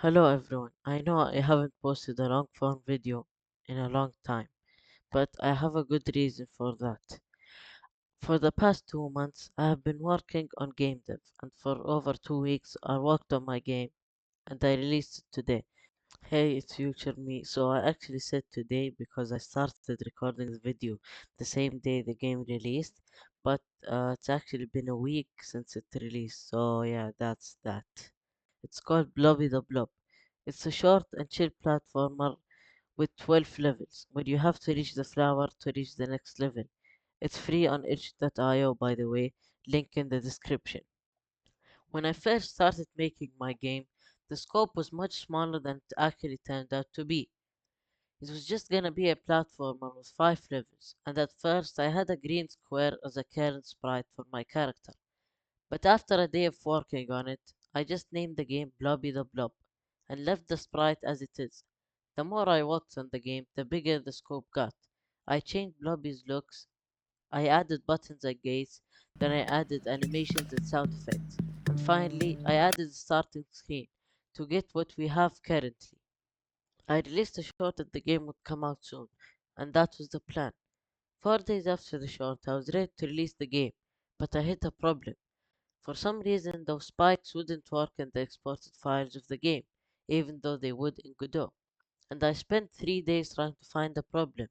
Hello everyone. I know I haven't posted a long form video in a long time, but I have a good reason for that. For the past 2 months, I have been working on game dev, and for over 2 weeks, I worked on my game and I released it today. Hey, it's future me. So I actually said today because I started recording the video the same day the game released, but it's actually been a week since it released. So yeah, that's that. It's called Blobby the Blob. It's a short and chill platformer with 12 levels, where you have to reach the flower to reach the next level. It's free on itch.io, by the way, link in the description. When I first started making my game, the scope was much smaller than it actually turned out to be. It was just gonna be a platformer with 5 levels, and at first I had a green square as a current sprite for my character. But after a day of working on it, I just named the game Blobby the Blob and left the sprite as it is. The more I worked on the game, the bigger the scope got. I changed Blobby's looks, I added buttons and gates, then I added animations and sound effects, and finally I added the starting screen to get what we have currently. I released a short that the game would come out soon, and that was the plan. 4 days after the short, I was ready to release the game, but I hit a problem. For some reason, those spikes wouldn't work in the exported files of the game, even though they would in Godot. And I spent 3 days trying to find the problem,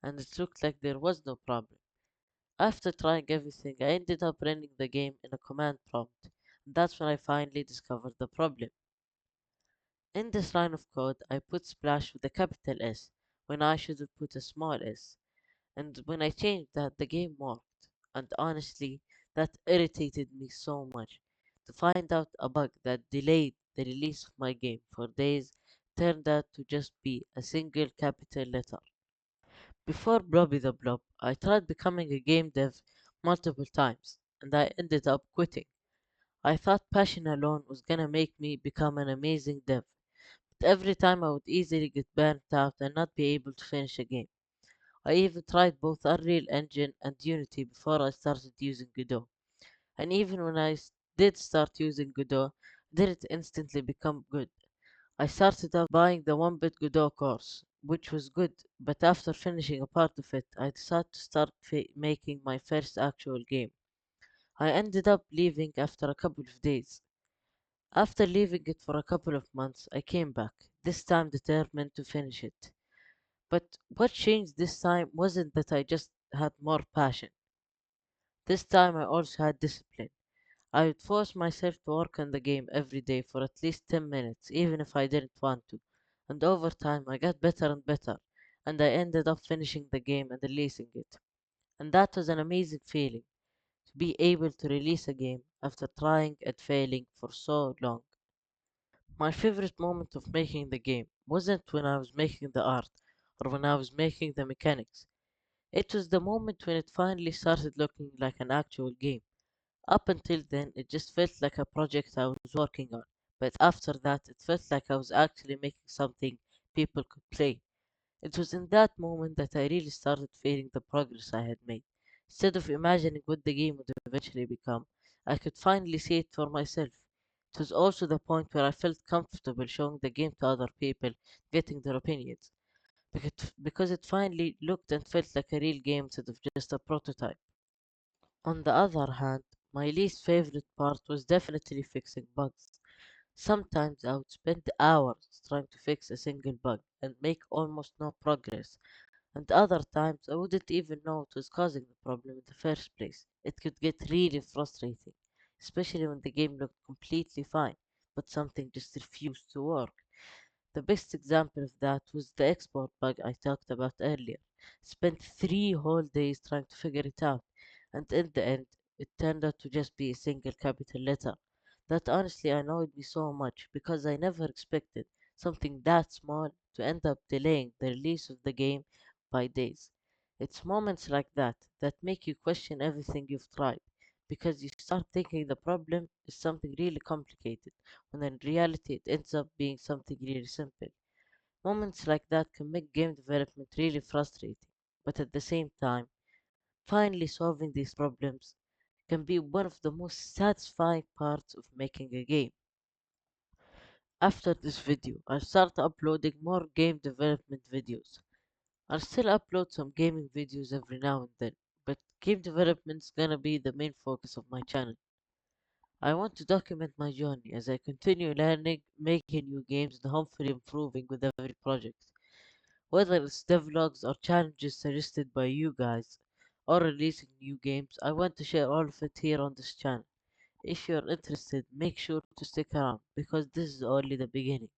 and it looked like there was no problem. After trying everything, I ended up running the game in a command prompt, and that's when I finally discovered the problem. In this line of code, I put splash with a capital S when I should have put a small s, and when I changed that, the game worked. And honestly, that irritated me so much. To find out a bug that delayed the release of my game for days turned out to just be a single capital letter. Before Blobby the Blob, I tried becoming a game dev multiple times, and I ended up quitting. I thought passion alone was gonna make me become an amazing dev, but every time I would easily get burnt out and not be able to finish a game. I even tried both Unreal Engine and Unity before I started using Godot. And even when did start using Godot, I didn't instantly become good. I started out buying the 1-bit Godot course, which was good, but after finishing a part of it, I decided to start making my first actual game. I ended up leaving after a couple of days. After leaving it for a couple of months, I came back, this time determined to finish it. But what changed this time wasn't that I just had more passion. This time I also had discipline. I would force myself to work on the game every day for at least 10 minutes, even if I didn't want to. And over time I got better and better, and I ended up finishing the game and releasing it. And that was an amazing feeling, to be able to release a game after trying and failing for so long. My favorite moment of making the game wasn't when I was making the art or when I was making the mechanics. It was the moment when it finally started looking like an actual game. Up until then, it just felt like a project I was working on, but after that, it felt like I was actually making something people could play. It was in that moment that I really started feeling the progress I had made. Instead of imagining what the game would eventually become, I could finally see it for myself. It was also the point where I felt comfortable showing the game to other people, getting their opinions, because it finally looked and felt like a real game instead of just a prototype. On the other hand, my least favorite part was definitely fixing bugs. Sometimes I would spend hours trying to fix a single bug and make almost no progress, and other times I wouldn't even know what was causing the problem in the first place. It could get really frustrating, especially when the game looked completely fine, but something just refused to work. The best example of that was the export bug I talked about earlier. Spent 3 whole days trying to figure it out, and in the end, it turned out to just be a single capital letter. That honestly annoyed me so much because I never expected something that small to end up delaying the release of the game by days. It's moments like that that make you question everything you've tried because you start thinking the problem is something really complicated when in reality it ends up being something really simple. Moments like that can make game development really frustrating, but at the same time, finally solving these problems can be one of the most satisfying parts of making a game. After this video, I'll start uploading more game development videos. I'll still upload some gaming videos every now and then, but game development's gonna be the main focus of my channel. I want to document my journey as I continue learning, making new games, and hopefully improving with every project. Whether it's devlogs or challenges suggested by you guys, or releasing new games, I want to share all of it here on this channel. If you're interested, make sure to stick around because this is only the beginning.